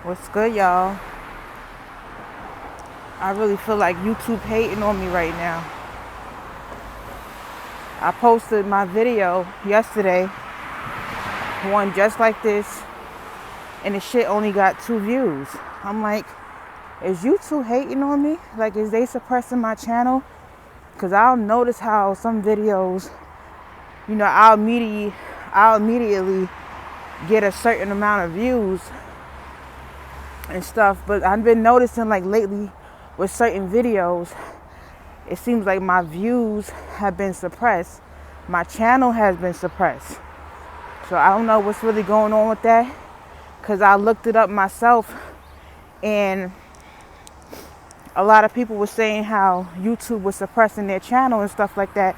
What's good, y'all? I really feel like YouTube hating on me right now. I posted my video yesterday, one just like this, and the shit only got 2 views. I'm like, is YouTube hating on me? Like, is they suppressing my channel? Because I'll notice how some videos, I'll immediately get a certain amount of views and stuff. But I've been noticing, like, lately with certain videos, it seems like my views have been suppressed. My channel has been suppressed. So I don't know what's really going on with that, because I looked it up myself, and a lot of people were saying how YouTube was suppressing their channel and stuff like that.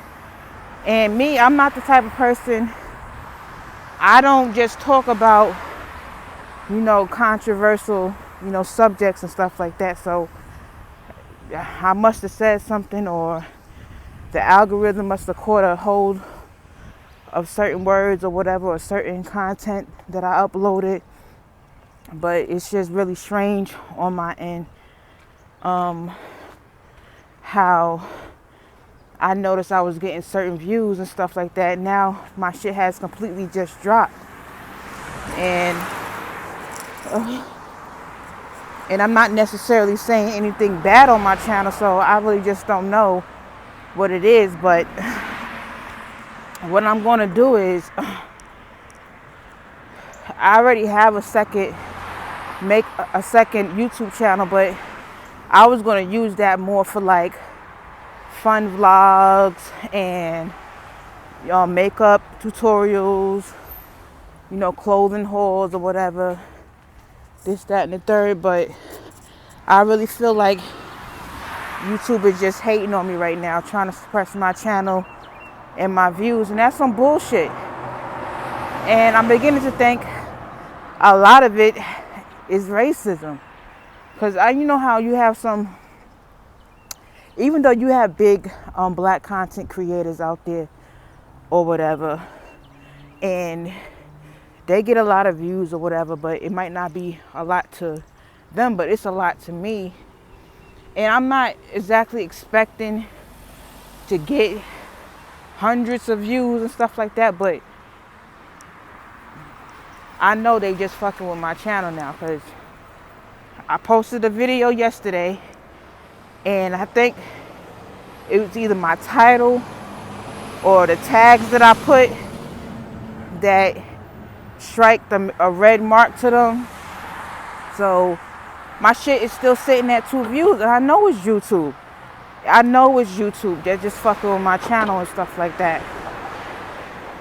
And me, I'm not the type of person, I don't just talk about, controversial, subjects and stuff like that. So I must have said something, or the algorithm must have caught a hold of certain words or whatever, or certain content that I uploaded. But it's just really strange on my end, how I noticed I was getting certain views and stuff like that. Now my shit has completely just dropped, and I'm not necessarily saying anything bad on my channel, so I really just don't know what it is. But what I'm going to do is, I already have make a second YouTube channel, but I was going to use that more for like fun vlogs and makeup tutorials, clothing hauls or whatever, this, that, and the third. But I really feel like YouTube is just hating on me right now, trying to suppress my channel and my views, and that's some bullshit. And I'm beginning to think a lot of it is racism, because you know how you have some, even though you have big black content creators out there or whatever, and they get a lot of views or whatever, but it might not be a lot to them, but it's a lot to me. And I'm not exactly expecting to get hundreds of views and stuff like that, but I know they just fucking with my channel now, because I posted a video yesterday, and I think it was either my title or the tags that I put that strike a red mark to them. So my shit is still sitting at 2 views, and I know it's YouTube. They're just fucking with my channel and stuff like that.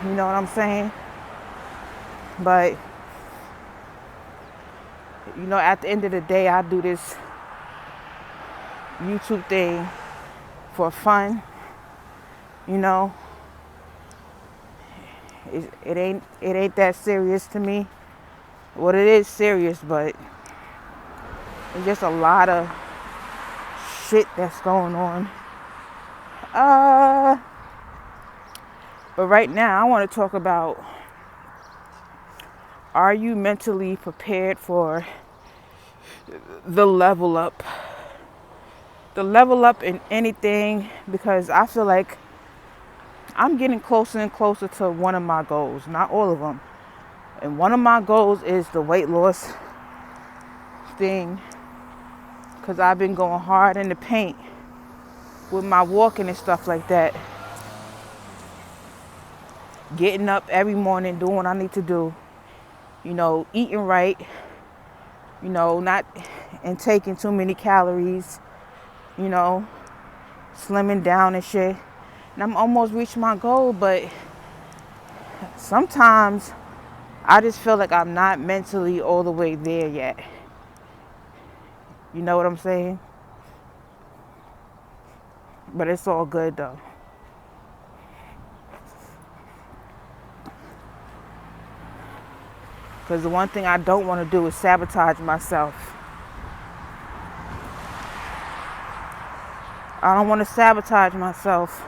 You know what I'm saying? But at the end of the day, I do this YouTube thing for fun. It ain't that serious to me. Well, it is serious, but it's just a lot of shit that's going on. But right now, I want to talk about, are you mentally prepared for the level up? The level up in anything, because I feel like I'm getting closer and closer to one of my goals, not all of them. And one of my goals is the weight loss thing, because I've been going hard in the paint with my walking and stuff like that. Getting up every morning, doing what I need to do, eating right, not and taking too many calories, slimming down and shit. And I'm almost reached my goal, but sometimes I just feel like I'm not mentally all the way there yet. You know what I'm saying? But it's all good though. Because the one thing I don't want to do is sabotage myself. I don't want to sabotage myself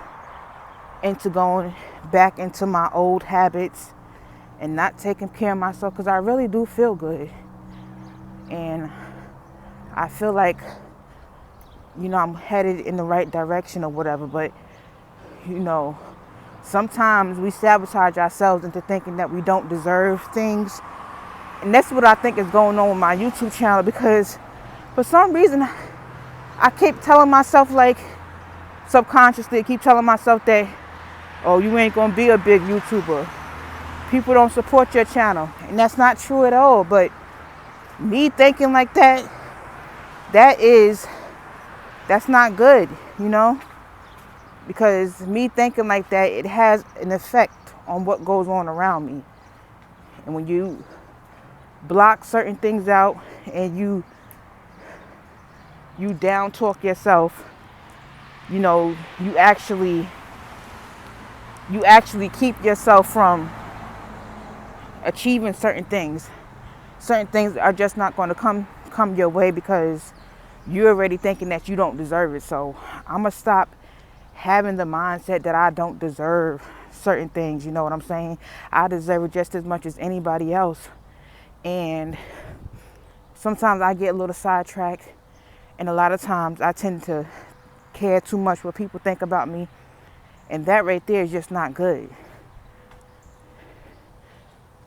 into going back into my old habits and not taking care of myself, because I really do feel good. And I feel like, I'm headed in the right direction or whatever, but, sometimes we sabotage ourselves into thinking that we don't deserve things. And that's what I think is going on with my YouTube channel, because for some reason I keep telling myself, like, subconsciously, I keep telling myself that, oh, you ain't gonna be a big YouTuber. People don't support your channel. And that's not true at all. But me thinking like that, that's not good, because me thinking like that, it has an effect on what goes on around me. And when you block certain things out and you down talk yourself, you actually keep yourself from achieving certain things. Certain things are just not going to come your way because you're already thinking that you don't deserve it. So I'm going to stop having the mindset that I don't deserve certain things. You know what I'm saying? I deserve it just as much as anybody else. And sometimes I get a little sidetracked, and a lot of times I tend to care too much what people think about me. And that right there is just not good.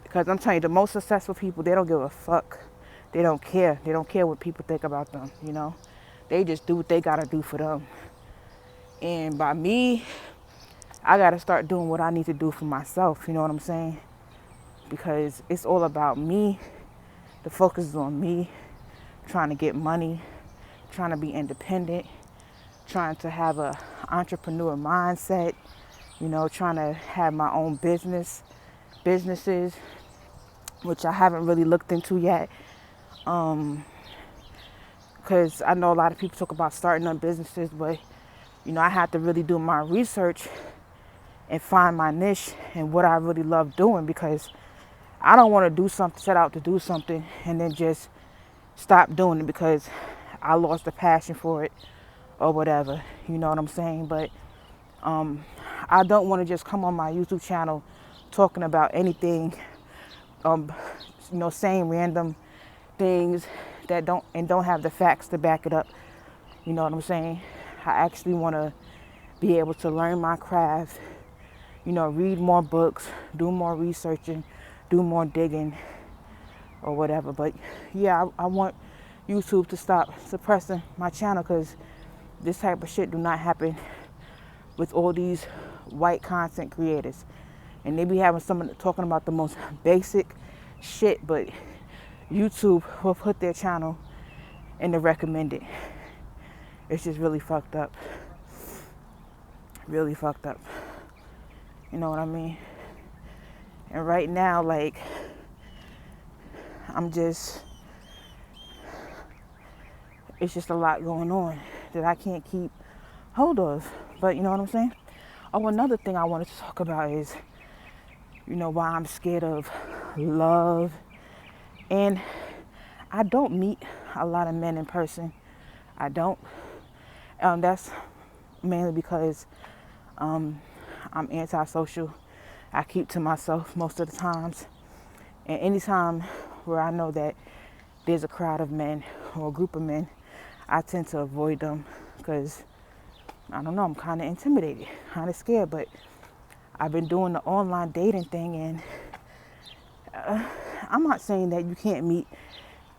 Because I'm telling you, the most successful people, they don't give a fuck. They don't care. They don't care what people think about them, They just do what they gotta do for them. And by me, I gotta start doing what I need to do for myself, you know what I'm saying? Because it's all about me. The focus is on me, trying to get money, trying to be independent, trying to have a entrepreneur mindset, trying to have my own businesses, which I haven't really looked into yet. Because I know a lot of people talk about starting up businesses, but, I have to really do my research and find my niche and what I really love doing, because I don't want to do something, set out to do something, and then just stop doing it because I lost the passion for it or whatever. You know what I'm saying? But I don't want to just come on my YouTube channel talking about anything, saying random things that don't have the facts to back it up. You know what I'm saying? I actually want to be able to learn my craft, read more books, do more researching, do more digging or whatever. But yeah, I want YouTube to stop suppressing my channel, because this type of shit do not happen with all these white content creators. And they be having someone talking about the most basic shit, but YouTube will put their channel in the recommended. It's just really fucked up. Really fucked up. You know what I mean? And right now, like, it's just a lot going on that I can't keep hold of. But you know what I'm saying? Oh, another thing I wanted to talk about is, why I'm scared of love. And I don't meet a lot of men in person. I don't. That's mainly because I'm antisocial. I keep to myself most of the times. And anytime where I know that there's a crowd of men or a group of men, I tend to avoid them because, I don't know, I'm kind of intimidated, kind of scared. But I've been doing the online dating thing, and I'm not saying that you can't meet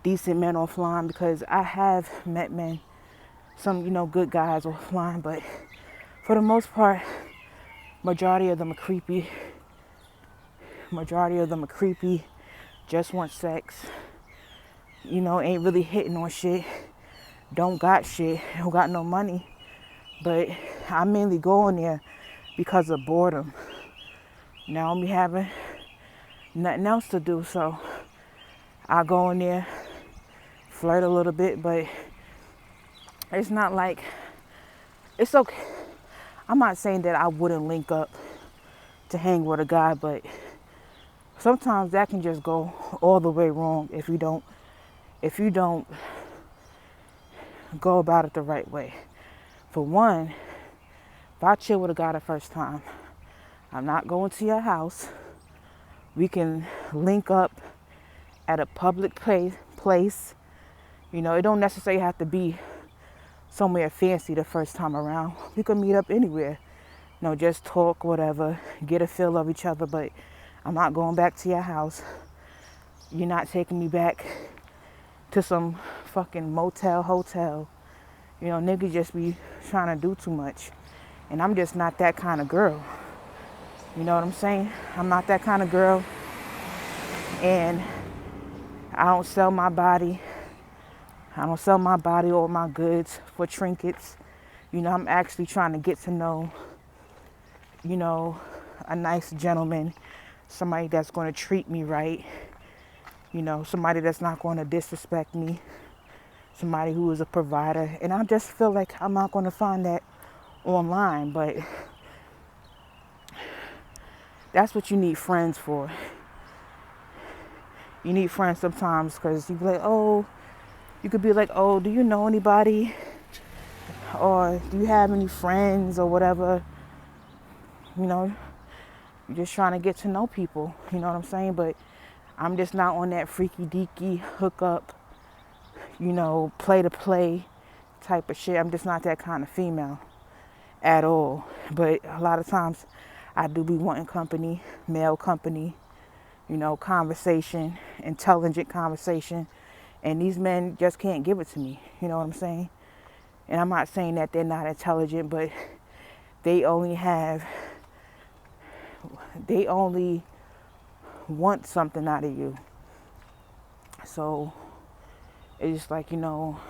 decent men offline, because I have met men, some, good guys offline, but for the most part, majority of them are creepy. Just want sex. Ain't really hitting on shit. Don't got shit. Don't got no money. But I mainly go in there because of boredom. Now I'm having nothing else to do, so I go in there, flirt a little bit, but it's not like, it's okay. I'm not saying that I wouldn't link up to hang with a guy, but sometimes that can just go all the way wrong if you don't go about it the right way. For one, if I chill with a guy the first time, I'm not going to your house. We can link up at a public place You know, it don't necessarily have to be somewhere fancy the first time around. We could meet up anywhere. You know, just talk, whatever, get a feel of each other, but I'm not going back to your house. You're not taking me back to some fucking motel, hotel. You know, niggas just be trying to do too much. And I'm just not that kind of girl. You know what I'm saying? I'm not that kind of girl. And I don't sell my body. I don't sell my body or my goods for trinkets. You know, I'm actually trying to get to know, you know, a nice gentleman, somebody that's going to treat me right, you know, somebody that's not going to disrespect me, somebody who is a provider. And I just feel like I'm not going to find that online, but that's what you need friends for. You need friends sometimes because you be like, oh, you could be like, oh, do you know anybody? Or do you have any friends or whatever? You know, you're just trying to get to know people. You know what I'm saying? But I'm just not on that freaky deaky hookup, you know, play to play type of shit. I'm just not that kind of female at all. But a lot of times I do be wanting company, male company, you know, conversation, intelligent conversation. And these men just can't give it to me. You know what I'm saying? And I'm not saying that they're not intelligent, but they only want something out of you. So it's just like, you know,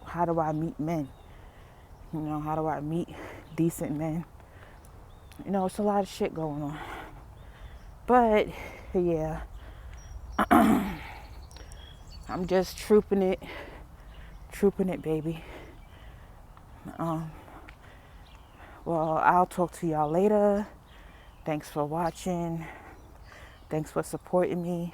how do I meet men? You know, how do I meet decent men? You know, it's a lot of shit going on. But yeah, I'm just trooping it, baby. Well, I'll talk to y'all later. Thanks for watching. Thanks for supporting me.